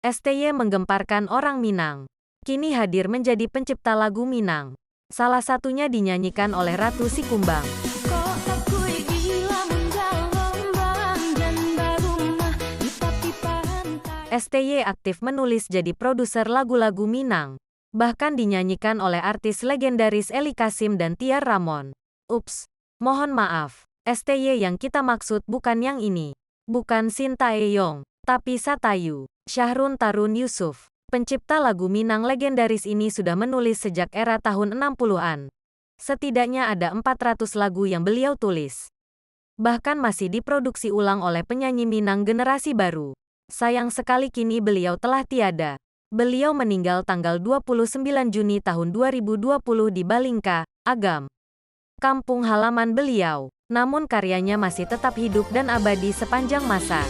STY menggemparkan orang Minang. Kini hadir menjadi pencipta lagu Minang. Salah satunya dinyanyikan oleh Ratu Sikumbang. STY aktif menulis jadi produser lagu-lagu Minang. Bahkan dinyanyikan oleh artis legendaris Eli Kasim dan Tiar Ramon. Ups, mohon maaf. STY yang kita maksud bukan yang ini. Bukan Shin Tae-yong, tapi Satayu. Syahrun Tarun Yusuf, pencipta lagu Minang legendaris ini sudah menulis sejak era tahun 60-an. Setidaknya ada 400 lagu yang beliau tulis. Bahkan masih diproduksi ulang oleh penyanyi Minang generasi baru. Sayang sekali kini beliau telah tiada. Beliau meninggal tanggal 29 Juni tahun 2020 di Balingka, Agam, kampung halaman beliau. Namun karyanya masih tetap hidup dan abadi sepanjang masa.